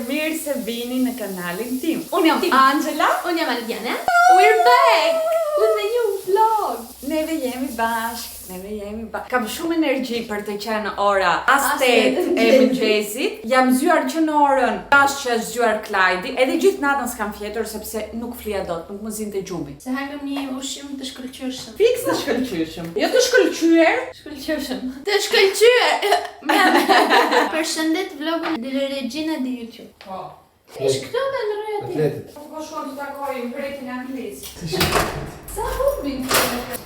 mirë se vini në kanalin tim. Unë jam Angela. Unë jam Aldiana. We're back with a new vlog. Neve jemi bashkë. Kam shumë energji për të qenë ora as 8 e mëngjesit. Jam zgjuar që në orën 6 që është zgjuar Klajdi. Edhe gjithë natën s'kam fjetur sepse nuk flija dot, nuk më zinte gjumi. Se hangëm një ushqim të shkëlqyeshëm. Fiks të shkëlqyeshëm. Jo të shkëlqyer. Shkëlqyeshëm. Të shkëlqyer. Përshëndet vlogun dhe Regjina di YouTube. Po. Ish këto me ndëroj aty. Po shkon të takoj mbretin anglisht. Sa hubin këto?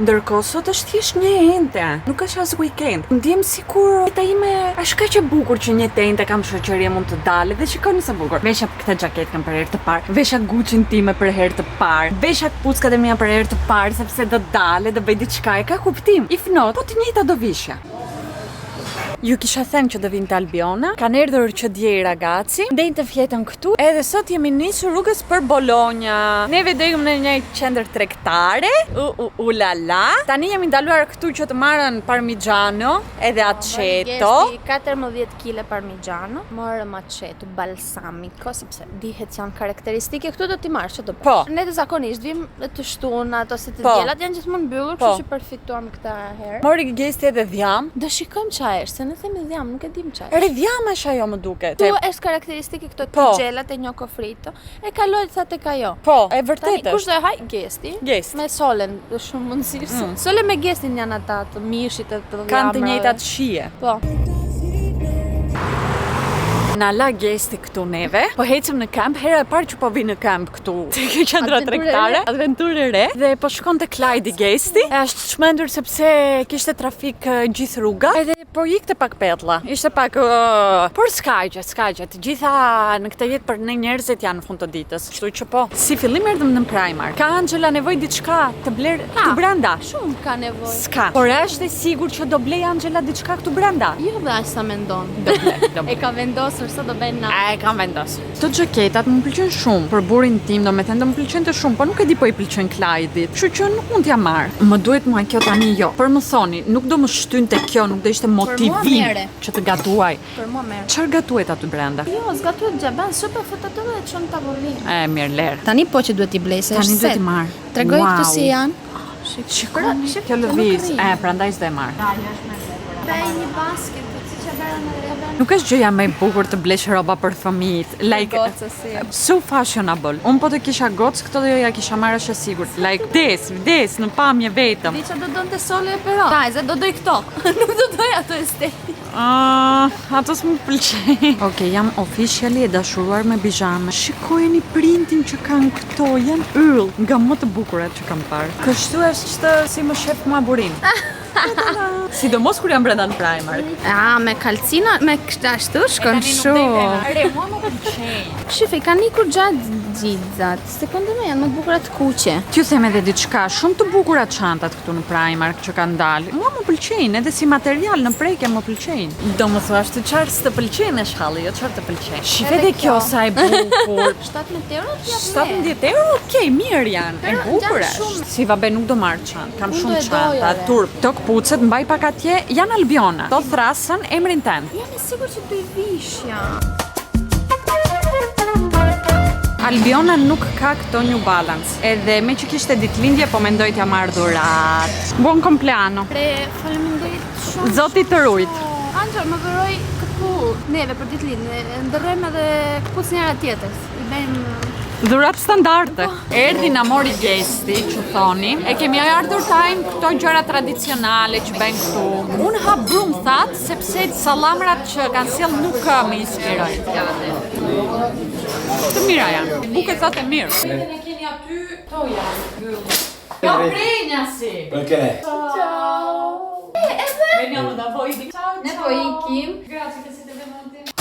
Ndërkohë sot është thjesht një ente, nuk është as weekend. Ndjem sikur jeta ime është kaq e bukur që një ente kam shoqëri mund të dalë dhe shikoni sa bukur. Vesha këtë xhaketë kam për herë të parë. Vesha Gucci-n time për herë të parë. Vesha kpuckat e mia për herë të parë sepse do dalë, do bëj diçka e ka kuptim. If not, po të njëjta do vishja. Ju kisha thënë që do vinte Albiona, kanë erdhur që dje i ragazzi, ndej të fjetën këtu, edhe sot jemi nisur rrugës për Bologna. Neve do ikim në një qendër tregtare, la la. Tani jemi ndaluar këtu që të marrën parmigiano edhe aceto. 14 kg parmigiano, morëm aceto balsamico, sepse dihet janë karakteristike, këtu do t'i marrë që do bësh. Po. Ne të zakonisht vim të shtunat ose të Po. djelat janë gjithmonë mbyllur, Po. kështu që përfituam këtë herë. Mori gesti edhe dhjam. Do shikojmë çfarë është, se ne themi dhjam, nuk e dim çfarë. Ere dhjam është ajo më duket. Tu është karakteristike këto Po. tigjellat e njoko frito. E kaloj tha tek ajo. Po, e Tani vërtetë kush është. do e haj? Gesti. Gest. Me solen, është shumë mundësi. Sole me gestin janë ata të mishit e të Kanë të dhamrave. njëjtat shije. Po. Na la gesti këtu neve, po hecëm në kamp, hera e parë që po vi në kamp këtu te kjo qendra Adventure tregtare, adventure e re, dhe po shkon te Klajdi gesti. E është çmendur sepse kishte trafik gjithë rruga, edhe po ikte pak petlla. Ishte pak por s'ka gjë, të gjitha në këtë jetë për ne njerëzit janë në fund të ditës. Kështu që po, si fillim erdhëm në Primark. Ka Angela nevojë diçka të bler këtu brenda? Shumë ka nevojë. S'ka. Por është e sigurt që do blej Angela diçka këtu brenda? Jo dhe aq sa mendon. Do blej. E ka vendosur sa do bëjnë na. E kam vendosur. Këto xhaketat më pëlqejnë shumë. Për burin tim, domethënë do më pëlqente shumë, po nuk e di po i pëlqen Klajdit. Kështu që nuk mund t'ja marr. Më duhet mua kjo tani jo. Por më thoni, nuk do më shtynte kjo, nuk do ishte motivim mere. që të gatuaj. Për mua merr. Çfarë gatuhet aty brenda? Jo, zgatuhet xhaban, super fototë dhe çon tavolinë. E mirë ler. Tani po që duhet i blej se Tani është duhet set. i marr. Tregoj këtu Wow. si janë. Shikoni, kjo lëviz. Prandaj s'do e marr. Bëj një basket, siç e bëra në Reven. Nuk është gjëja më e bukur të blesh rroba për fëmijët. Like so fashionable. Un po të kisha gocë, këto do ja kisha marrë është e sigurt. Like vdes në pamje vetëm. Di që do donte sole e pero. Vajza, do doj këto. Nuk do doj ato estetik. Ato s'më pëlqejnë. Okej, jam officially e dashuruar me bizhame. Shikojeni printin që kanë këto, janë yll, nga më të bukurat që kam parë. Kështu është si më shef mua burin. Sidomos kur jam brenda në Primark. Me kalcina, me kështu ashtu shkon shumë. Re, mua më pëlqejnë. Shife, kanë ikur gjatë xhixat. Sekonde me janë më të bukura të kuqe. T'ju them edhe diçka, shumë të bukura çantat këtu në Primark që kanë dalë. Mua më pëlqejnë, edhe si material në prekje më pëlqejnë. Do më thuash të çfarë s'të pëlqejnë është halli, jo çfarë të pëlqejnë. Shife edhe kjo sa e bukur. 17 euro t'jap 17 euro, okej, mirë janë, e Pero bukur janë është. shumë. Si vabe nuk do marrë çantë, kam Unë shumë do e doja, çanta, re. turp. Këto kpucët mbaj pak atje, janë Albiona. To thrasën emrin tënd. Jam e sigurt që do i vishja. Albiona nuk ka këto New Balance. Edhe me që kishte ditëlindje, po mendoj t'ja marrë dhurat. Buon compleanno. Pre, faleminderit shumë. Zoti të rujt. Angel, më dhuroj këtu neve për ditëlindje. Ndërrojmë edhe këpucë njëra tjetër. I bëjmë Dhurat standarde. Erdhi na mori gesti, që thoni. E kemi ardhur tajmë këto gjëra tradicionale që bëjnë këtu. Unë ha brum thatë, sepse sallamrat që kanë sjell nuk më inspirojnë. Të mira janë. Buket thatë e mirë. Ne keni aty, to janë. Jo prenja si. Okej. Ciao. Veniamo da voi. Ciao, Ne po ikim. Grazie che siete venuti.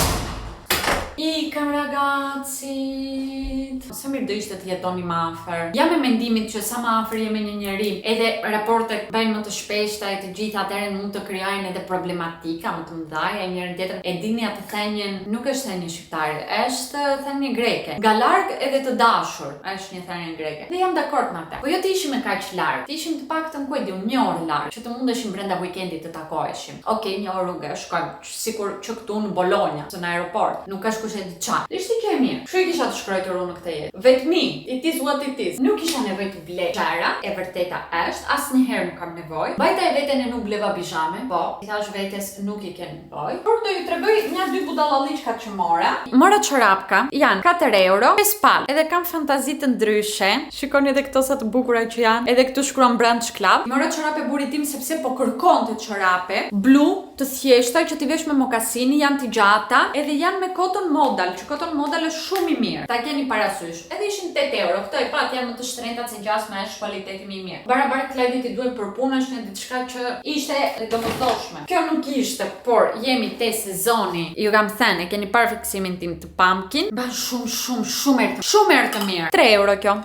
Ikëm ragazit. Sa mirë do ishte të jetoni më afër. Jam me mendimin që sa më afër jemi një njeri, edhe raportet bëjnë më të shpeshta e të gjitha atëherë mund të krijojnë edhe problematika më të mëdha e njëri tjetër. E dini atë thënien, nuk është thënie shqiptare, është thënie greke. Nga larg edhe të dashur, është një thënie greke. Dhe jam dakord me atë. Po jo të ishim me kaq larg, të ishim të paktën ku e di, një orë larg, që të mundeshim brenda weekendit të takoheshim. Okej, një orë rrugë, shkojmë sikur që këtu në Bologna, në aeroport. Nuk ka kush e di çfarë. Ishte gjë e mirë. Kështu i kisha të shkruar unë këtë jetë. Vetmi, it is what it is. Nuk kisha nevojë të blej çara, e vërteta është, asnjëherë nuk kam nevojë. Bajta e veten e nuk bleva pijame, po, i thash vetes nuk i ken nevojë. Por do ju tregoj një dy budallalliçka që mora. Mora çorapka, janë 4 euro, 5 palë. Edhe kam fantazi të ndryshe. Shikoni edhe këto sa të bukura që janë. Edhe këtu shkruan Branch Club. Mora çorape burrit tim sepse po kërkonte çorape blu të thjeshta që ti vesh me mokasini, janë të gjata, edhe janë me cotton modal, që cotton modal është shumë i mirë. Ta keni parasysh. Edhe ishin 8 euro. Këto e pat janë më të shtrenjta se gjasme, është kualiteti më i mirë. Barabar Klajvit i duhet për punë, është një diçka që ishte domosdoshme. Kjo nuk ishte, por jemi te sezoni. Ju kam thënë, keni parë fiksimin tim të pumpkin. Ban shumë erë të mirë. 3 euro kjo.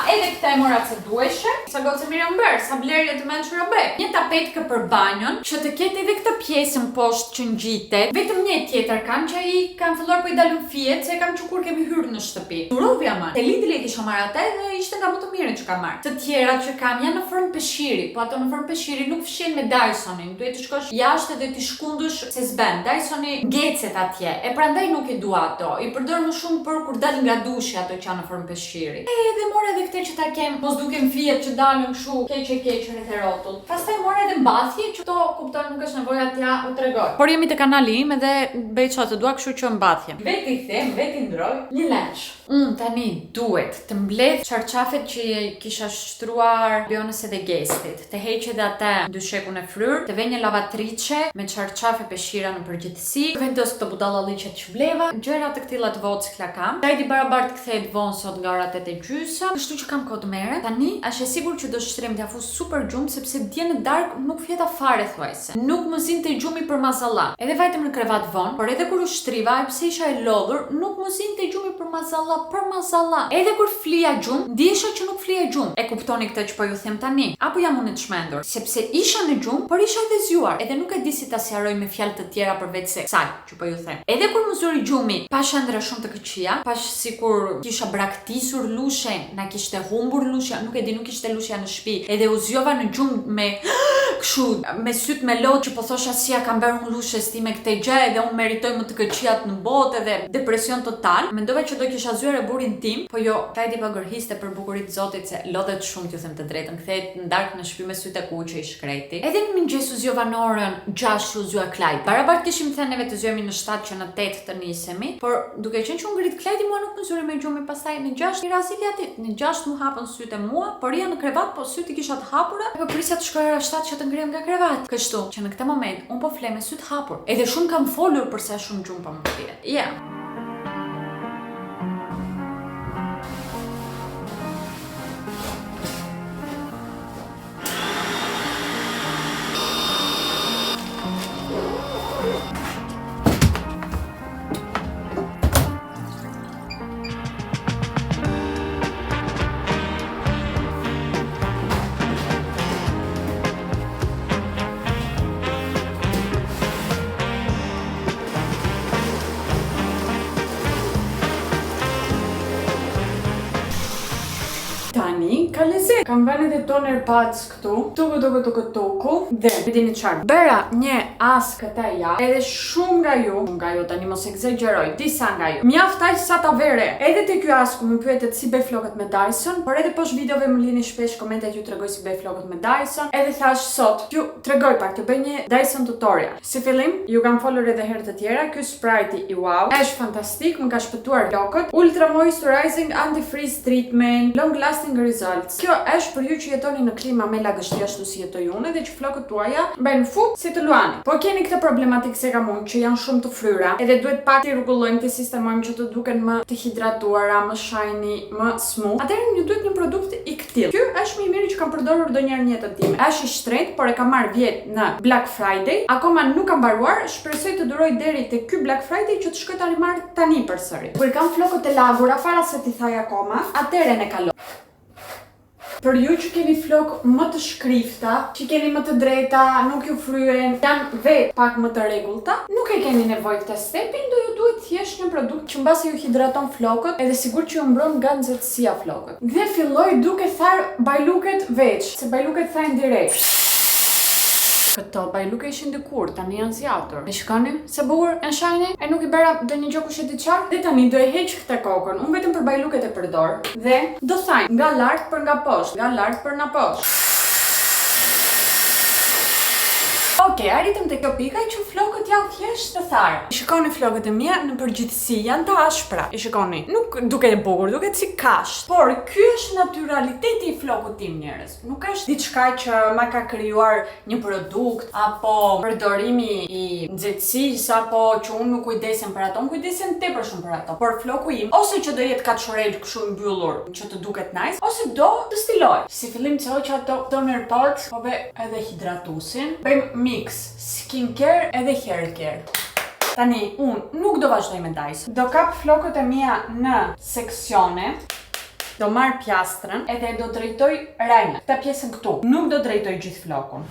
Edhe këta e mora se dueshe, sa gocë mirë mbërë, sa blerje të mençura bek. Një tapetkë për banjon, që të ketë edhe këtë pjesën poshtë që ngjitet. Vetëm një tjetër kam që ai kam filluar po i dalën fiet, se kam që kur kemi hyrë në shtëpi. Durovja më. Te Lidl e kisha marrë atë dhe ishte nga më të mirën që kam marrë. Të tjera që kam janë në formë peshqiri, po ato në formë peshqiri nuk fshin me Dysonin. Duhet të shkosh jashtë dhe të shkundush se s'bën. Dysoni ngecet atje. E prandaj nuk e dua ato. I përdor më shumë për kur dal nga dushi ato që janë në formë peshqiri. Edhe mora edhe këtë që ta kem, mos duken fiet që dalën kështu keq rreth e rrotull. Pastaj mora edhe mbathje që to kupton nuk është nevojë t'ja u tregoj. Por jemi te kanali im edhe bëj çfarë të dua, kështu që mbathje. Veti i them, veti ndroj, një lenç. Tani duhet të mbledh çarçafet që kisha shtruar Bionës edhe Gestit. Të heq edhe atë dyshekun e fryr, të vë një lavatriçe me çarçafe peshqira në përgjithësi. Vendos këto budallalliqet që bleva, gjëra të këtilla të vockla kam. Tajdi barabart kthehet vonë sot nga ora 8:30. Kështu që kam kohë të merret. Tani është e sigurt që do shtrem t'ia fus super gjumë sepse dje në darkë nuk fjeta fare thuajse. Nuk më zinte gjumi për mazalla. Edhe vajtëm në krevat vonë, por edhe kur u shtriva, pse isha e lodhur, nuk më zinte gjumi për mazalla. Edhe kur flija gjumë, ndjesha që nuk flija gjumë. E kuptoni këtë që po ju them tani? Apo jam unë të shmendur? Sepse isha në gjumë, por isha edhe zgjuar. Edhe nuk e di si ta sqaroj me fjalë të tjera përveç se kësaj që po ju them. Edhe kur më zuri gjumi, pash ëndra shumë të këqija, pash sikur kisha braktisur lushen, na kishte humbur lushja, nuk e di, nuk ishte lushja në shtëpi. Edhe u zgjova në gjumë me kështu, me syt me lot që po thosha si ja kam bërë unë lushes time këtë gjë, edhe unë meritoj më të këqijat në botë edhe depresion total. Mendova që do kisha zgjuar e burin tim, po jo, Tajdi po gërhiste për bukuritë Zotit se lodhet shumë, t'ju them të drejtën. Kthehet në darkë në shtëpi me sytë e kuq që i shkreti. Edhe në mëngjes u zgjova në orën 6 u zgjua Klajdi. Barabart kishim thënë neve të zgjohemi në 7 që në 8 të nisemi, por duke qenë që u ngrit Klajdi mua nuk më zuri me gjumi, pastaj në 6 i razili aty. Në 6 mu hapën sytë e mua, por janë në krevat, po sytë i kisha të hapura, e po prisja të shkojë ora 7 që të ngrem nga krevat. Kështu që në këtë moment un po flem me sytë hapur. Edhe shumë kam folur për sa shumë gjumë po më thirret. Tani ka lezet. Kam vënë edhe toner pads këtu. Tuku. Dhe dini çfarë? Bëra një as këtë javë. Edhe shumë nga ju tani mos egzagjeroj. Disa nga ju. Mjaftaj sa ta vere. Edhe te ky as ku më pyetet si bëj flokët me Dyson, por edhe poshtë videove më lini shpesh komente ju tregoj si bëj flokët me Dyson. Edhe thash sot, ju tregoj pak të bëj një Dyson tutorial. Si fillim, ju kam folur edhe herë të tjera, ky Sprite i wow është fantastik, më ka shpëtuar flokët. Ultra moisturizing anti-freeze treatment, long lasting results. Kjo është për ju që jetoni në klima me lagështi ashtu si jetoj unë dhe që flokët tuaja bëjnë fuk si të luani. Po keni këtë problematikë se kam unë që janë shumë të fryra edhe duhet pak të rregullojmë të sistemojmë që të duken më të hidratuara, më shiny, më smooth. Atëherë ju duhet një produkt i këtillë. Ky është më i miri që kam përdorur ndonjëherë në jetën time. Është i shtrenjtë, por e kam marrë vjet në Black Friday. Akoma nuk kam mbaruar, shpresoj të duroj deri te ky Black Friday që të shkoj tani marr tani përsëri. Kur kam flokët e lagura para se t'i thaj akoma, atëherë ne kaloj. Për ju që keni flok më të shkrifta, që keni më të drejta, nuk ju fryen, janë vetë pak më të rregullta, nuk e keni nevojë këtë stepin, do ju duhet thjesht një produkt që mbasi ju hidraton flokët edhe sigurt që ju mbron nga nxehtësia flokët. Dhe filloj duke thar bajluket veç, se bajluket thajnë direkt. Këto bajluke ishin dikur, tani janë zjatur. E shikoni se bukur e shajni, e nuk i bëra ndonjë gjë kush e di çfarë. Dhe tani do e heq këtë kokën. Unë vetëm për bajluket e përdor. Dhe do thajnë nga lart për nga poshtë, nga lart për nga poshtë. Okej, arritëm te kjo pika që flokët janë thjesht të tharë. Shikoni flokët e mia në përgjithësi janë të ashpra. E shikoni, nuk duket e bukur, duket si kasht. Por ky është natyraliteti i flokut tim, njerëz. Nuk është diçka që ma ka krijuar një produkt apo përdorimi i nxehtësisë apo që unë nuk kujdesem për ato, unë kujdesem tepër shumë për ato. Por floku im ose që do jetë kaçurel kështu i mbyllur që të duket nice, ose do të stiloj. Si fillim të hoq ato toner pot, po be edhe hidratusin. Bëjmë mix skincare edhe haircare. Tani, unë nuk do vazhdoj me Dyson. Do kap flokët e mia në seksione. Do marr pjastrën edhe do drejtoj rrejnë. Këtë pjesën këtu. Nuk do drejtoj gjithë flokun.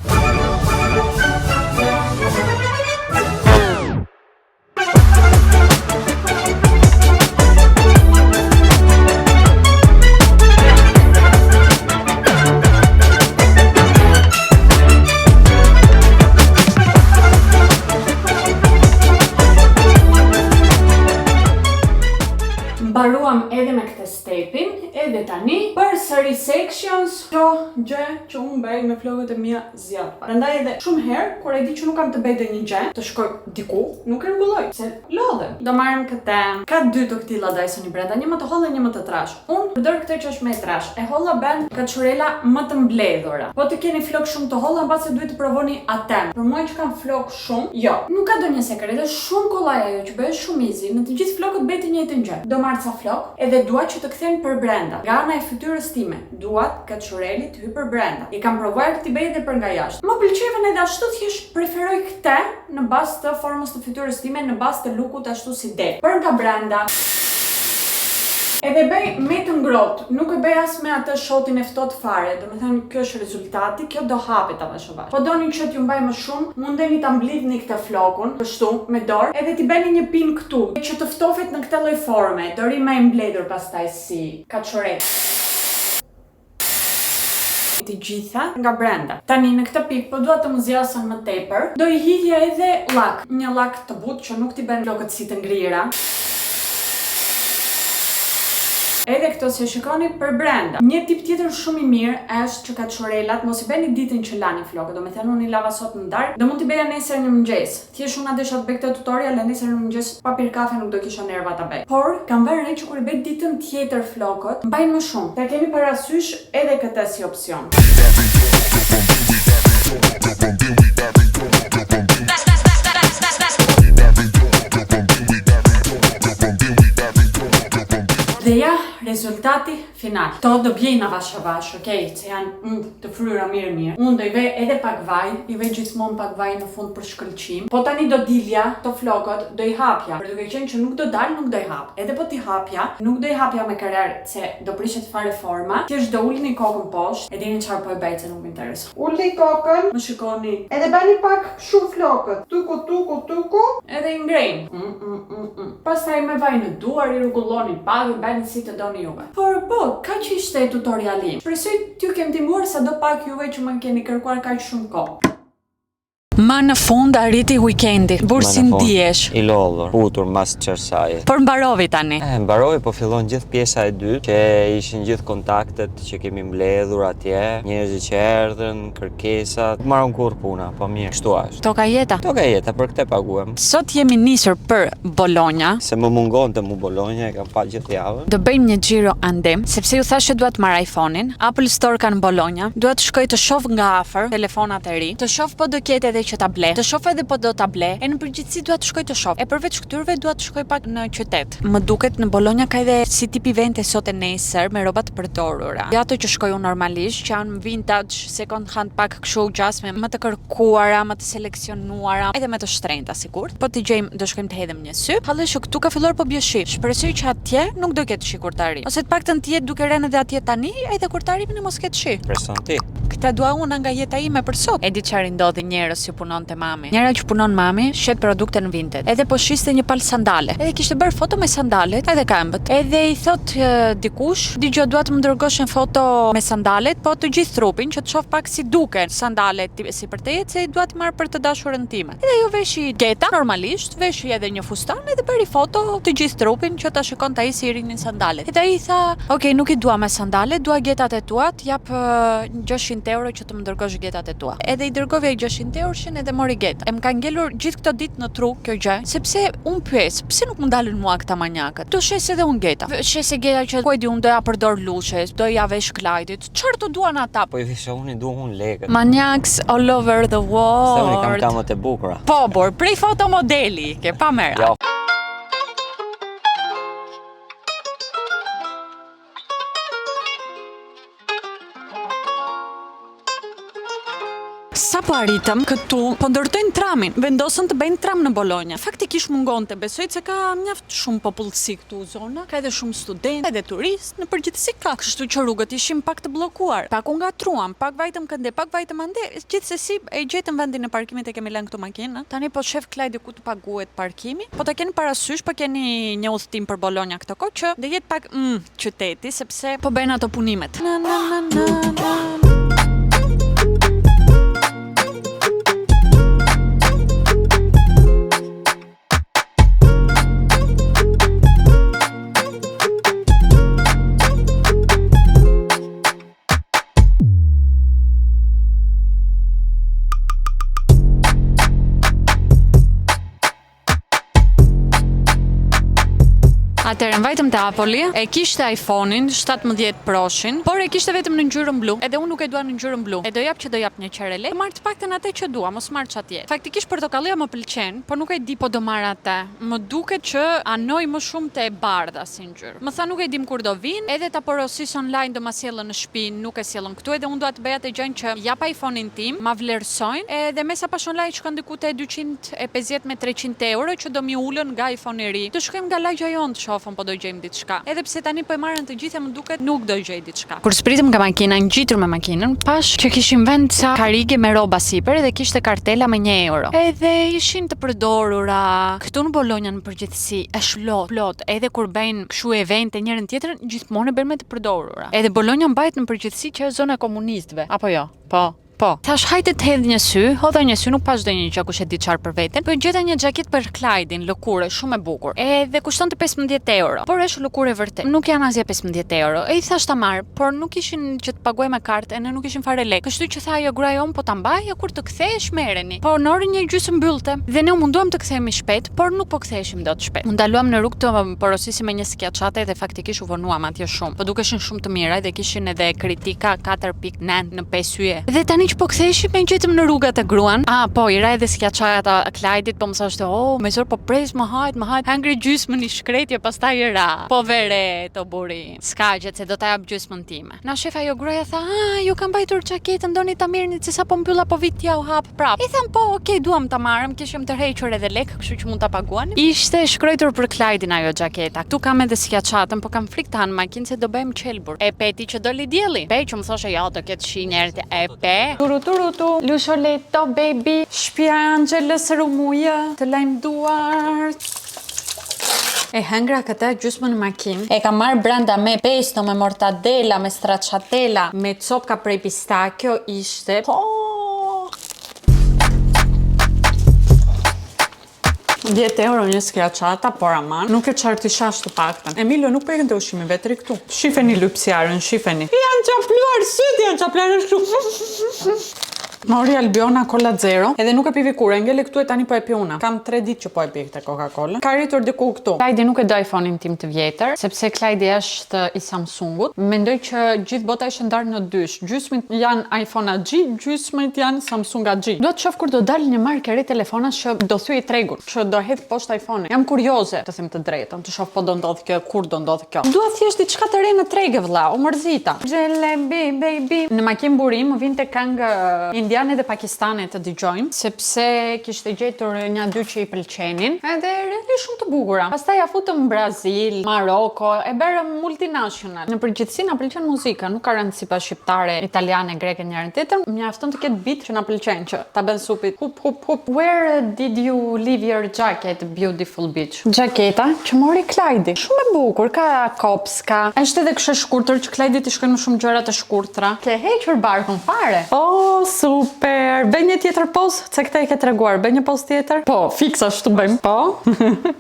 Mbaruam edhe me këtë stepin, edhe tani përsëri sections, kjo gjë që unë bëj me flokët e mia zjat. Prandaj edhe shumë herë kur e di që nuk kam të bëj ndonjë gjë, të shkoj diku, nuk e rregulloj, se lodhem. Do marrim këtë. Ka dy të këtilla Dyson i brenda, një më të hollë, një më të trash. Unë përdor këtë që është më e trash. E holla bën kaçurela më të mbledhura. Po të keni flok shumë të holla, mbase duhet të provoni atë. Për mua që kam flok shumë, jo. Nuk ka ndonjë sekret, është shumë kollaj ajo që bëhet shumë easy. Në të gjithë flokët bëhet të njëjtën gjë. Do marr ca flok, edhe dua që të kthehen për brenda. Nga ana e fytyrës time, duat kaçureli të hyj për brenda. I kam provuar të bëj edhe për nga jashtë. Më pëlqen edhe ashtu, thjesht preferoj këtë në bazë të formës të fytyrës time, në bazë të lookut ashtu si del. Për nga brenda. Edhe bëj me të ngrohtë, nuk e bëj as me atë shotin e ftohtë fare. Domethënë kjo është rezultati, kjo do hapet avash. Po doni që t'ju mbaj më shumë, mundeni ta mblidhni këtë flokun, kështu me dorë, edhe t'i bëni një pinë këtu, që të ftofet në këtë lloj forme, do ri më i mbledhur pastaj si kaçurek. Të gjitha nga brenda. Tani në këtë pikë po dua të më zjasën më tepër. Do i hidhja edhe llak, një llak të butë që nuk t'i bën flokët si të ngrira. Edhe këto se shikoni për brenda. Një tip tjetër shumë i mirë është që kaçurelat mos i bëni ditën që lani flokët. Domethënë unë i lava sot në darkë, do mund t'i bëja nesër në mëngjes. Thjesht unë desha të bëj këtë tutorial e nesër në mëngjes pa pirë kafe nuk do kisha nerva ta bëj. Por kam vënë re që kur i bëj ditën tjetër flokët, mbajnë më shumë. Ta keni parasysh edhe këtë si opsion. Dhe ja, rezultati final. To do bjejnë avash, okej, se janë të fryra mirë. Unë do i vej edhe pak vaj, i vej gjithmonë pak vaj në fund për shkëlqim. Po tani do dilja, to flokët, do i hapja. Për duke qenë që nuk do dalë, nuk do i hap. Edhe po t'i hapja, nuk do i hapja me kërër, se do prishet fare forma. Thjesht do ulni kokën poshtë, e dini çfarë po e bëj se nuk më interes. Ulni kokën, më shikoni. Edhe bani pak shumë flokët. Tuku, edhe i ngrejnë. Pastaj me vaj në duar, i rregulloni pak, si të doni juve. Por po, kaq ishte tutoriali im. Shpresoj t'ju kem ndihmuar sado pak juve që më keni kërkuar kaq shumë kohë. Ma në fund arriti weekendi. Burr si ndihesh? I lodhur, hutur mas çersaje. Por mbaroi tani. Mbaroi, po fillon gjithë pjesa e dytë, që ishin gjithë kontaktet që kemi mbledhur atje, njerëzit që erdhën, kërkesat, marrën kurrë puna, po mirë, kështu është. Toka jeta. Toka jeta, për këtë paguam. Sot jemi nisur për Bologna. Se më mungonte mu Bologna, e kam pa gjithë javën. Do bëjmë një xhiro andim, sepse ju thashë dua të marr iPhone-in. Apple Store ka në Bologna. Dua të shkoj të shoh nga afër telefonat e ri, të shoh po do ketë edhe që ta ble, të shoh edhe po do ta ble. E në përgjithësi dua të shkoj të shoh. E përveç këtyre dua të shkoj pak në qytet. Më duket në Bologna ka edhe si tip evente sot e nesër me rroba të përdorura. Jo ato që shkoj unë normalisht, që janë vintage, second hand pak kështu gjasme, më të kërkuara, më të seleksionuara, edhe më të shtrenjta sigurt. Po të gjejmë, do shkojmë të hedhim një sy. Halleshu këtu ka filluar po bie shi. Shpresoj që atje nuk do ketë shi kur të arrim. Ose të paktën të jetë duke rënë edhe atje tani, edhe kur të arrim mos ketë shi. Preson ti. Këta dua unë nga jeta ime për sot. E di çfarë ndodhi njerëz që punonte mami. Njëra që punon mami, shet produkte në Vinted. Edhe po shiste një palë sandale. Edhe kishte bërë foto me sandalet, edhe këmbët. Edhe i thot dikush, "Dgjoj, dua të më dërgosh një foto me sandalet, po të gjithë trupin, që të shoh pak si duken sandalet si për te jetë, se i dua të marr për të dashurën time." Edhe jo veshi geta, normalisht, veshi edhe një fustan, edhe bëri foto të gjithë trupin që ta shikonte ai si i rinin sandalet. Edhe ai tha, "Ok, nuk i dua me sandalet, dua getat e tua, jap 600 euro që të më dërgosh getat e tua." Edhe i dërgova 600 euro që edhe mori geta. E më ka ngelur gjithë këto ditë në tru kjo gjë, sepse unë pyes, pse nuk më dalin mua këta manjakët? Do shes edhe unë geta. Shes e geta që ku e di unë do ja përdor lushes, do ja vesh Klajdit. Çfarë të duan ata? Po i visha unë i dua unë lekët. Manjaks all over the world. Se unë i kam kamët e bukura. Po, bor, prej fotomodeli, ke pa mera. Jo. Sa po arritëm këtu, po ndërtojnë tramin, vendosën të bëjnë tram në Bologna. Faktikisht mungonte, besoj se ka mjaft shumë popullsi këtu zona, ka edhe shumë studentë, edhe turistë, në përgjithësi ka. Kështu që rrugët ishin pak të bllokuar. Pak u ngatruam, pak vajtëm kënde, pak vajtëm ande. Gjithsesi e gjetëm vendin e parkimit e kemi lënë këtu makinë. Tani po shef Klajdi ku të paguhet parkimi. Po ta keni parasysh, po keni një udhtim për Bologna këtë kohë që do jetë pak qyteti, sepse po bëjnë ato punimet. Atëherë vajtëm te Apolli, e kishte iPhone-in 17 Pro-shin, por e kishte vetëm në ngjyrën blu. Edhe unë nuk e dua në ngjyrën blu. E do jap një qerë lek, marr të paktën atë që dua, mos marr çatje. Faktikisht portokallia më pëlqen, por nuk e di po do marr atë. Më duket që anoj më shumë te e bardha si ngjyrë. Më tha nuk e dim kur do vinë, edhe ta porosis online do ma sjellën në shtëpi, nuk e sjellën këtu, edhe unë dua të bëj atë gjën që jap iPhone-in tim, ma vlerësojnë, edhe me sa pash online shkon diku te 250 me 300 euro që do mi ulën nga iPhone i ri. Do shkojmë nga lagja jonë të po do gjejmë diçka. Edhe pse tani po e marrën të gjitha, më duket nuk do gjej diçka. Kur spritëm nga makina, ngjitur me makinën, pash që kishim vend ca karige me rroba sipër dhe kishte kartela me 1 euro. Edhe ishin të përdorura. Këtu në Bologna në përgjithësi është plot, edhe kur bëjnë kështu evente njërin tjetrën, gjithmonë bëjnë me të përdorura. Edhe Bologna mbahet në përgjithësi që është zona e komunistëve, apo jo? Po. Thash hajde të hedh një sy, hodha një sy, nuk pash ndonjë gjë kush e di çfarë për veten. Po gjeta një xhaket për Klajdin, lëkure, shumë e bukur. Edhe kushtonte 15 euro. Por është lëkure vërtet. Nuk janë asgjë 15 euro. E i thash ta marr, por nuk ishin që të paguaj me kartë, ne nuk ishin fare lek. Kështu që tha ajo gruaja jon po ta mbaj, kur të kthehesh merreni. Po në orën 1:30 mbyllte dhe ne u munduam të kthehemi shpejt, por nuk po ktheheshim dot shpejt. U ndaluam në rrugë të porosisim me një skiaçate dhe faktikisht u vonuam atje shumë. Po dukeshin shumë të mira dhe kishin edhe kritika 4.9 në 5 yje. Dhe tani që po ktheheshim me gjetëm në rrugat e gruan. Po i ra edhe skiaçata Klajdit, po më thoshte, me zor po pres më hajt, hangri gjysmën i shkretje, pastaj i ra. Po vere to buri. S'ka gjë se do ta jap gjysmën time. Na shef ajo gruaja tha, ju kam mbajtur xhaketën, doni ta merrni se sa po mbylla po vit ja u hap prap. I tham po, okay, duam ta marrëm, kishim tërhequr edhe lek, kështu që mund ta paguani. Ishte shkruar për Klajdin ajo xhaketa. Ktu kam edhe skiaçatën, po kam frikë ta han makinë se do bëjmë qelbur. E peti që doli dielli. Pe që më thoshe ja do ketë shi njerëz e pe. Turutu, lusholetto baby, shtëpia e Angelës rumuja, të lajm duart. E hëngra këta gjysmën në makinë. E kam marrë brenda me pesto, me mortadela, me stracciatella, me copka prej pistachio ishte. €10 një skrachata, por aman, nuk e qartë i shash të paktën. Emilio nuk prekën të ushqimi vetëri këtu. Shifeni lypsjarën, shifeni. Janë qapluar sytë, janë qapluar shkru. Mori Albiona Cola Zero, edhe nuk e pivi kur, ngele këtu e tani po e pi una. Kam 3 ditë që po e pi këtë Coca-Cola. Ka rritur diku këtu. Klajdi nuk e do iPhone-in tim të vjetër, sepse Klajdi është i Samsungut. Mendoj që gjithë bota ishte ndarë në dysh. Gjysmit janë iPhone G, gjysmit janë Samsung G. Do të shoh kur do dalë një markë e re telefonash që do thyej tregun, që do hedh poshtë iPhone-it. Jam kurioze, të them të drejtën, të shoh po do ndodh kjo, kur do ndodh kjo. Dua thjesht diçka të re në treg vëlla, u mërzita. Jalebi baby. Në makinë burim më vinte këngë indiane dhe pakistane të dëgjojmë, sepse kishte gjetur një dy që i pëlqenin, edhe realisht shumë të bukura. Pastaj ja futëm në Brazil, Maroko, e bërëm multinational. Në përgjithësi na pëlqen muzika, nuk ka rëndësi pa shqiptare, italiane, greke njërin tjetër, mjafton të ketë beat që na pëlqen, që ta bën supit hup hup hup. Where did you leave your jacket, beautiful bitch? Gjaketa që mori Klajdi. Shumë e bukur, ka kopska. Është edhe kështu shkurtër që Klajdi të shkojnë më shumë gjëra të shkurtra. Ke hequr barkun fare. Oh, super. Bëj një tjetër poz, se këta i ke treguar. Bëj një poz tjetër? Po, fiks ashtu bëjmë. Po.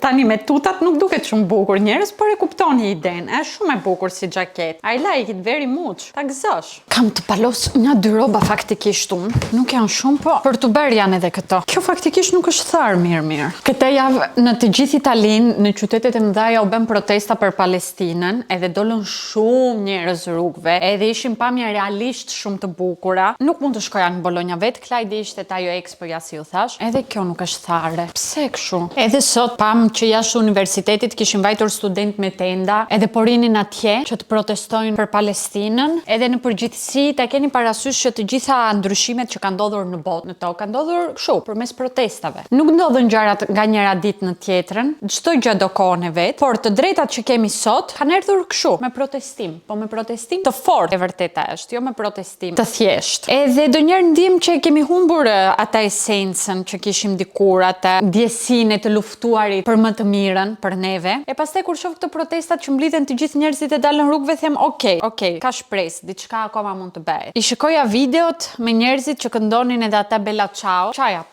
Tani me tutat nuk duket shumë bukur njerëz, por e kuptoni idenë. Është shumë e bukur si xhaket. I like it very much. Ta gëzosh. Kam të palos një dy rroba faktikisht unë. Nuk janë shumë, po për të bërë janë edhe këto. Kjo faktikisht nuk është tharë mirë. Këtë javë në të gjithë Italinë, në qytetet e mëdha u bën protesta për Palestinën, edhe dolën shumë njerëz rrugëve, edhe ishin pamje realisht shumë të bukura. Nuk mund të shkoja në Bologna vetë, Klajdi ishte ajo expoja si u thash, edhe kjo nuk është thare. Pse kështu? Edhe sot pam që jashtë universitetit kishin mbajtur student me tenda, edhe po rinin atje që të protestojnë për Palestinën, edhe në përgjithësi ta keni parasysh që të gjitha ndryshimet që kanë ndodhur në botë në to kanë ndodhur kështu përmes protestave. Nuk ndodhen gjërat nga njëra ditë në tjetrën, çdo gjë do kohën e vet, por të drejtat që kemi sot kanë erdhur kështu, me protestim, po me protestim të fortë, e vërteta është, jo me protestim të thjeshtë. Edhe donjëherë ndiem që kemi humbur ata esencën që kishim dikur, ata ndjesinë të luftuarit për më të mirën për neve. E pastaj kur shoh këto protestat që mblidhen të gjithë njerëzit e dalën rrugëve, them, okay, ka shpresë, diçka akoma mund të bëhet. I shikoja videot me njerëzit që këndonin edhe ata Bella Ciao. Çaja.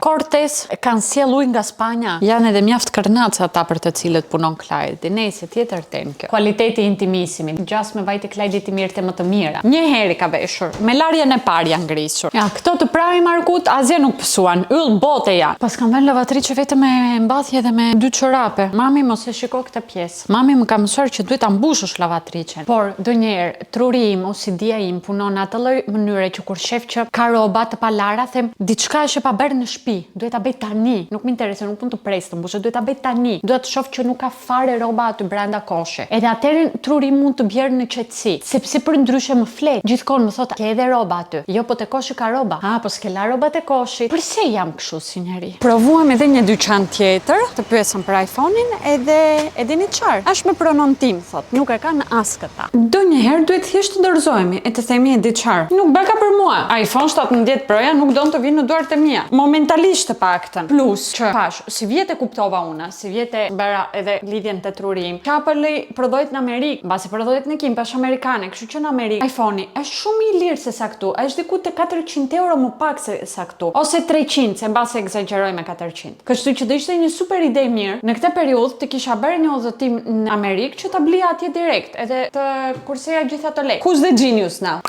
Cortez kanë sjell ujë nga Spanja. Janë edhe mjaft kërnaca ata për të cilët punon Klajdi. Nëse tjetër tem kjo. Kualiteti intimissimi, gjas me vajtë Klajdi të mirë të më të mira. Një herë ka veshur, me larjen e parë janë ngrisur. Ja, këto të Primarkut asgjë nuk pësuan, yll bote ja. Pas kam vënë lavatriçe vetëm me mbathje dhe me 2 çorape. Mami mos e shiko këtë pjesë. Mami më ka mësuar që duhet ta mbushësh lavatriçen. Por donjëherë truri im ose dia im punon në atë lloj mënyre që kur shef që ka rroba të palara, them diçka është e pabërë në shtëpi. Duhet ta bëj tani. Nuk më intereson, nuk mund të pres të mbushë, duhet ta bëj tani. Duhet të shoh që nuk ka fare rroba aty brenda koshe. Edhe atëherë truri im mund të bjerë në qetësi, sepse për ndryshe më flet. Gjithkohë më thotë, "Ke edhe rroba aty." Jo, po te koshi ka rroba. Ha, po s'ke la rrobat e koshit. Përse jam kështu si njeri? Provuam edhe një dyqan tjetër, të pyesëm për iPhone-in, edhe e dini çfarë? Është me pronon tim, thot, nuk e kanë as këta. Donjëherë duhet thjesht të dorëzohemi e të themi e di çfarë. Nuk beka për mua. iPhone 17 Pro-ja nuk don të vinë në duart e mia. Momentalisht të paktën. Plus që pash, si vjetë kuptova unë, si vjetë bëra edhe lidhjen te trurim. Apple prodhohet në Amerikë, mbasi prodhohet në Kinë, pash amerikane, kështu që në Amerikë iPhone-i është shumë i lirë se sa këtu. Është diku te 400 euro më pak se sa këtu, ose 300, se mbasi egzagjeroj me 400. Kështu që do ishte një super ide mirë. Në këtë periudhë të kisha bërë një udhëtim në Amerikë që ta blija atje direkt, edhe të kurseja gjithë ato lekë. Who's the genius now?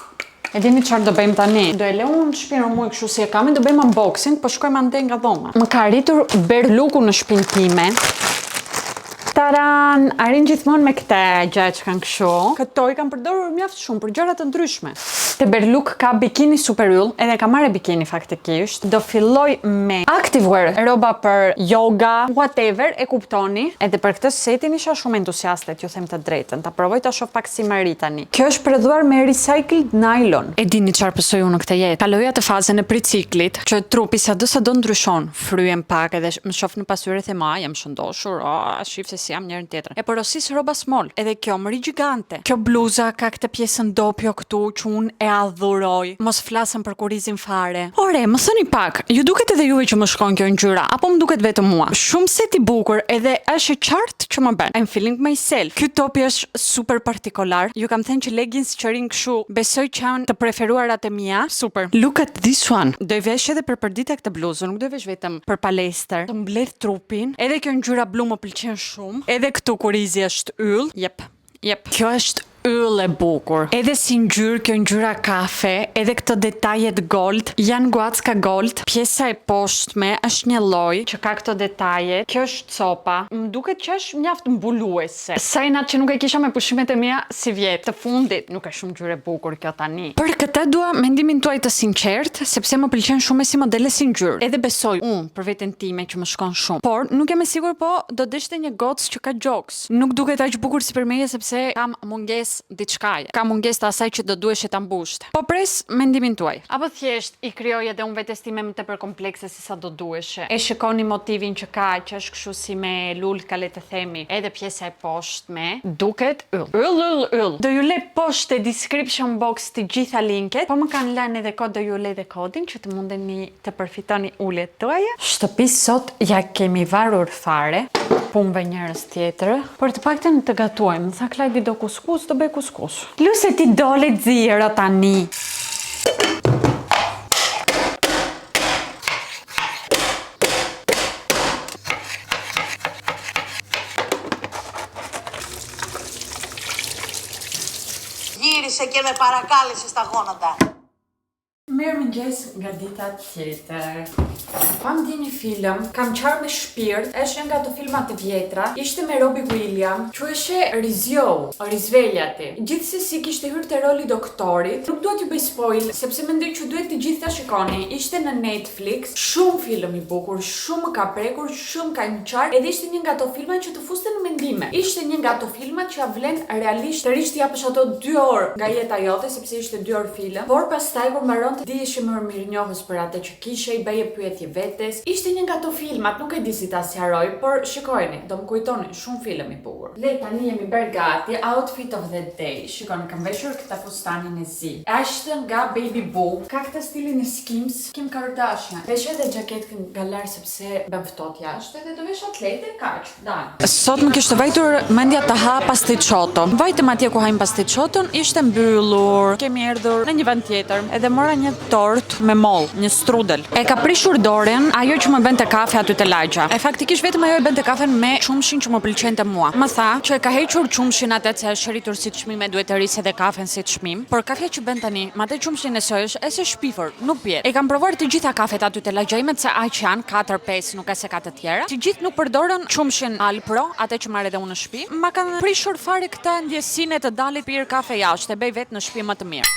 E dini çfarë do bëjmë tani? Do e lëm në shtëpinë mua kështu si e kam, do bëjmë unboxing, po shkojmë ande nga dhoma. Më ka arritur berluku në shtëpinë time. Taran, arrin gjithmonë me këtë gjë që kanë kështu. Këto i kanë përdorur mjaft shumë për gjëra të ndryshme. Te Berluk ka bikini super yll, edhe ka marrë bikini faktikisht. Do filloj me activewear, roba për yoga, whatever, e kuptoni. Edhe për këtë setin isha shumë entuziaste, t'ju them të drejtën. Ta provoj ta shoh pak si marri tani. Kjo është prodhuar me recycled nylon. E dini çfarë pësoj unë këtë jetë? Kaloja të fazën e priciklit, që trupi sado ndryshon, fryem pak edhe më shoh në pasyrë them, jam shëndoshur, shif se si jam njërin tjetër. E porosis roba small, edhe kjo mëri gjigante. Kjo bluza ka këtë pjesën dopjo këtu që unë e adhuroj. Mos flasëm për kurizin fare. Ore, më thëni pak, ju duket edhe juve që më shkon kjo ngjyra, apo më duket vetëm mua? Shumë set i bukur edhe është e qartë që më bën. I'm feeling myself. Ky topi është super partikolar. Ju kam thënë që leggings që rin kështu, besoj që janë të preferuarat e mia. Super. Look at this one. Do i vesh edhe për përdita këtë bluzën, nuk do i vesh vetëm për palestër. Të mbledh trupin. Edhe kjo ngjyra blu më pëlqen shumë. Edhe këtu kurizi është yll. Jep. Kjo është yll e bukur. Edhe si ngjyrë, kjo ngjyra kafe, edhe këto detajet gold, janë guacka gold. Pjesa e poshtme është një lloj që ka këto detaje. Kjo është copa. Më duket që është mjaft mbuluese. Sajnat që nuk e kisha me pushimet e mia si vjet. Të fundit nuk është shumë ngjyrë e bukur kjo tani. Për këtë dua mendimin tuaj të sinqert, sepse më pëlqen shumë si modele si ngjyrë. Edhe besoj për veten time që më shkon shumë. Por nuk jam e sigurt po do deshte një gocë që ka gjoks. Nuk duket aq bukur si për meje sepse kam mungesë diçkaje. Ka mungesë të asaj që do duhej ta mbushte. Po pres mendimin tuaj. Apo thjesht i krijoj edhe unë vetes time më tepër komplekse se sa do duheshe. E shikoni motivin që ka, që është kështu si me lulka le të themi, edhe pjesa e poshtme, duket yll. Do ju le poshtë description box të gjitha linket, po më kanë lënë edhe kod, do ju le edhe kodin që të mundeni të përfitoni ulet tuaja. Shtëpisë sot ja kemi varur fare. Punëve njerëz tjetër, por të paktën të gatuajmë. Tha Klajdi do kuskus, do bëj kuskus. Luse ti dole xhiro tani. Γύρισε και με παρακάλεσε στα γόνατα. Mirëmëngjes nga dita tjetër. Pam di një film, kam qarë me shpirt, është nga ato filmat të vjetra, ishte me Robbie Williams, quheshe Rizveljati. Gjithsesi kishte hyrë te roli doktorit. Nuk dua t'ju bëj spoil, sepse mendoj që duhet të gjithë ta shikoni. Ishte në Netflix, shumë film i bukur, shumë ka prekur, shumë ka ngjarë, edhe ishte një nga ato filma që të fuste në mendime. Ishte një nga ato filmat që ja vlen realisht të rish t'i japësh ato 2 orë nga jeta jote, sepse ishte 2 orë film, por pastaj kur mbaron të dihesh më mirënjohës për atë që kishe, i bëje pyetje vetes. Ishte një nga ato filmat, nuk e di si ta sqaroj, por shikojeni, do më kujtoni shumë film i bukur. Le tani jemi bërë gati, outfit of the day. Shikoni, kam veshur këtë fustanin e zi. Është nga Baby Boo, ka këtë stilin e Skims, Kim Kardashian. Vesh edhe xhaketën nga larg sepse bën ftohtë jashtë, edhe do vesh atlete kaq. Dal. Sot më kishte vajtur mendja të ha pasticciotto. Vajtëm atje ku hajm pasticciotton, ishte mbyllur. Kemi erdhur në një vend tjetër, edhe mora një tort me moll, një strudel. E ka prishur dorën ajo që më bënte kafe aty te lagja. E faktikisht vetëm ajo e bënte kafen me qumshin që më pëlqente mua. Më tha që e ka hequr qumshin atë se është rritur si çmim e duhet të rrisë edhe kafen si çmim. Por kafja që bën tani, me atë qumshin e saj është e shpifur, nuk bie. E kam provuar të gjitha kafet aty te lagja ime se aq janë 4-5, nuk e se ka të tjera. Të gjithë nuk përdorën qumshin Alpro, atë që marr edhe unë në shtëpi. Ma kanë prishur fare këtë ndjesinë të dalit pir kafe jashtë, e bëj vetë në shtëpi më të mirë.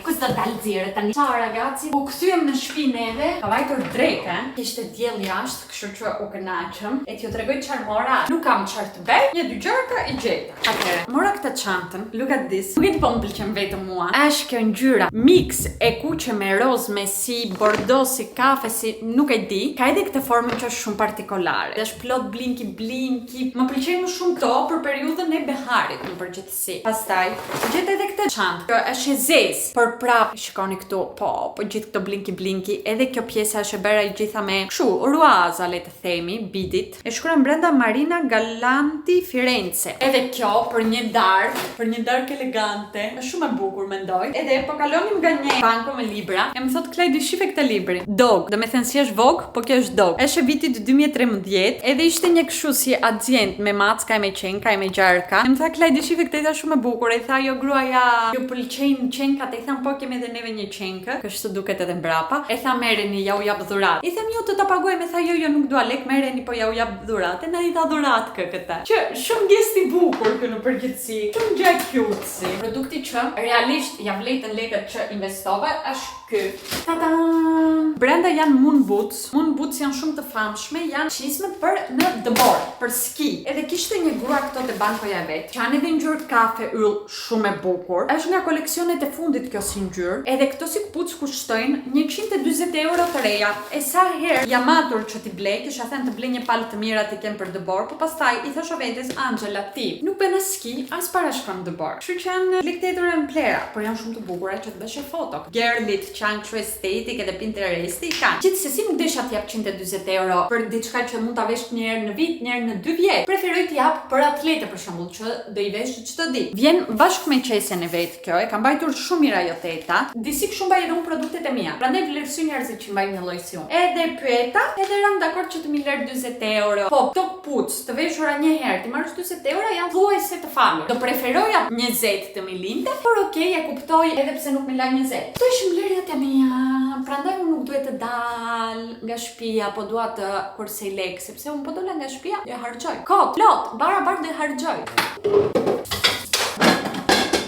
Kush do dal xhira tani? Ciao ragazzi, u kthyem në shtëpinë neve. Ka vajtur drek, Kishte diell jashtë, kështu që u kënaqëm. E t'ju tregoj çfarë mora. Nuk kam çfarë të bëj, një dy gjëra i gjeta. Atëherë, mora këtë çantën. Look at this. Nuk e di po më pëlqen vetëm mua. Është kjo ngjyra mix e kuqe me roz me si bordeaux, si kafe, si nuk e di. Ka edhe këtë formën që është shumë partikolare. Është plot blinki. Më pëlqen më shumë to për periudhën e beharit në përgjithësi. Pastaj, gjet edhe këtë çantë. Kjo është e zezë. Por prap, shikoni këtu, po gjithë këto blinki, edhe kjo pjesa është e bërë i gjitha me kështu, ruaza le të themi, bidit. E shkruan brenda Marina Galanti Firenze. Edhe kjo për një darkë elegante, është shumë e bukur mendoj. Edhe po kalonim nga një banko me libra, e më thot Klajdi shife këtë libri. Dog, do me thënë si është Vogue, po kjo është Dog. Është e vitit 2013, edhe ishte një kështu si adjent me macka e me qenka e me gjarka. E më tha Klajdi shife këtë ishte shumë e bukur, e tha jo gruaja, ju pëlqejnë qenkat, e tham po kemi edhe neve një qenkë, kështu duket edhe mbrapa. E tha merreni, ja u jap dhuratë. I them jo të ta paguaj, me tha jo nuk dua lek, merreni po ja u jap dhuratë. Na i dha dhuratë këtë. Që shumë gest i bukur këtu në përgjithësi. Shumë gjë cute si. Produkti që realisht ja vletën lekët që investova është ky. Ta-dam! Brenda janë Moon Boots. Moon Boots janë shumë të famshme, janë çizme për në dëbor, për ski. Edhe kishte një grua këto te bankoja e vet. Që janë edhe ngjyrë kafe yll shumë e bukur. Është nga koleksion koleksionet e fundit kjo si ngjyrë, edhe këto si kpucë kushtojnë 140 euro të reja. E sa herë jam matur që t'i blej, kisha thënë të blej një palë të mira t'i kem për dëbor, po pastaj i thosha vetes Angela ti nuk bën as ski, as para shkon dëbor. Kështu që janë lektetura në plera, por janë shumë të bukura që të bësh foto. Girlit që janë kështu estetik edhe Pinteresti kanë. Gjithsesi nuk desha t'jap 140 euro për diçka që mund ta vesh një herë në vit, një herë në 2 vjet. Preferoj t'i jap për atlete për shembull që do i vesh çdo ditë. Vjen bashkë me qesjen e vet kjo, e kam mbajtur shumë mirë ajo teta. Disi shumë mbaj edhe unë produktet e mia. Prandaj vlerësoj njerëzit që mbajnë një lloj si unë. Edhe pyeta, edhe ram dakord që të më lër 40 euro. Po, këto kpucë të veshura një herë, ti marrësh 40 euro janë thuajse të falur. Do preferoja 20 të më linte, por okay, e kuptoj edhe pse nuk më la 20. Këto ishin vlerët e mia. Prandaj unë nuk duhet të dal nga shtëpia, po dua të kursej lek, sepse unë po dola nga shtëpia, ja harxoj. Kot, lot, barabar do harxoj.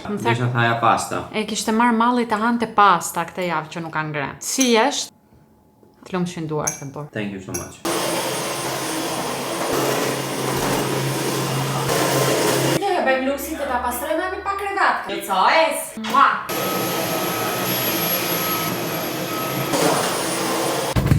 Desha thaja pasta. E kishte marrë malli të hante pasta këtë javë që nuk ka ngrënë. Si është? Të lumë shënduar të bërë. Thank you so much. Ne bëjmë luksit e ta pastrojmë me pak krevatë. Co es? Mua!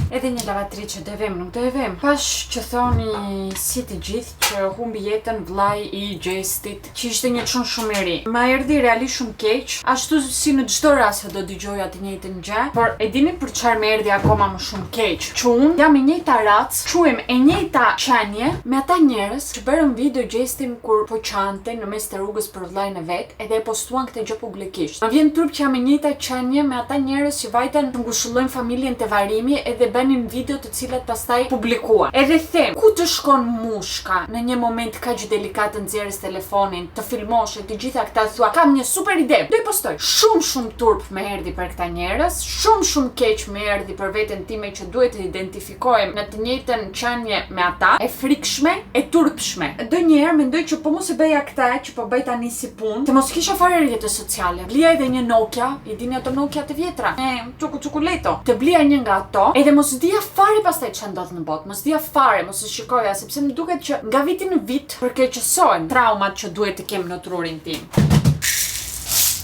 Edhe një lavatriçe do e vëm, nuk do e vëm. Pash që thoni si të gjithë që humbi jetën vllai i Gjestit, që ishte një çun shumë i ri. Ma erdhi realisht shumë keq, ashtu si në çdo rast që do dëgjoja të njëjtën gjë, por e dini për çfarë më erdhi akoma më shumë keq? Që unë jam e njëjta rac, quhem e njëjta qenie me ata njerëz që bërën video Gjestin kur po qante në mes të rrugës për vllain e vet, edhe e postuan këtë gjë publikisht. Më vjen turp që jam e njëjta qenie me ata njerëz që vajten të ngushëllojnë familjen te varimi edhe bënin video të cilat pastaj publikuan. Edhe them, ku të shkon mushka në një moment kaq delikat të nxjerrësh telefonin, të filmosh e të gjitha këta thua, kam një super ide, do i postoj. Shumë turp më erdhi për këta njerëz, shumë keq më erdhi për veten time që duhet të identifikohem në të njëjtën qenie me ata, e frikshme, e turpshme. Donjëherë mendoj që po mos e bëja këta që po bëj tani si punë, të mos kisha fare rrjete sociale. Blija edhe një Nokia, i dini ato Nokia të vjetra, çukuleto. Të blija një nga ato, edhe mos dija fare pastaj ç'a ndodh në botë, mos dija fare, mos e shikoja sepse më duket që nga viti në vit përkeqësohen traumat që duhet të kem në trurin tim.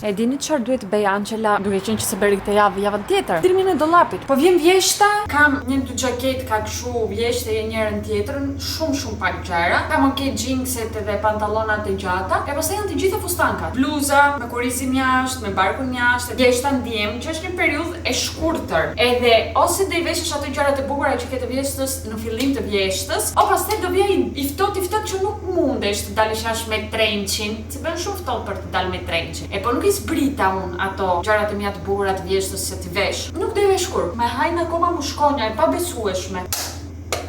E dini çfarë duhet të bëj Angela, duke qenë që se bëri këtë javën tjetër? Dirmin e dollapit. Po vjen vjeshta, kam një dy xhaketë ka kështu vjeshte e njërën tjetrën, shumë pak gjëra. Kam jeanset edhe pantallonat e gjata, e pastaj janë të gjitha fustankat. Bluza me kurizim jashtë, me barkun jashtë, vjeshta ndiem, që është një periudhë e shkurtër. Edhe ose do i veshësh ato gjërat e bukura që ke të vjeshtës në fillim të vjeshtës, o pastaj do vija i ftohtë që nuk mundesh të dalësh jashtë me trencin, se bën shumë ftohtë për të dalë me trencin. E po nuk i zbrita unë ato gjërat e mia të bukura të vjeshtës se t'i vesh. Nuk do i vesh kur. Me hajnë akoma më shkonja e pabesueshme.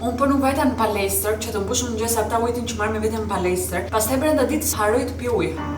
Unë po nuk vajta në palestër, që të mbushëm mëngjes ata ujtin që marrë me veten në palestër. Pastaj brenda ditës harroj të pi ujë.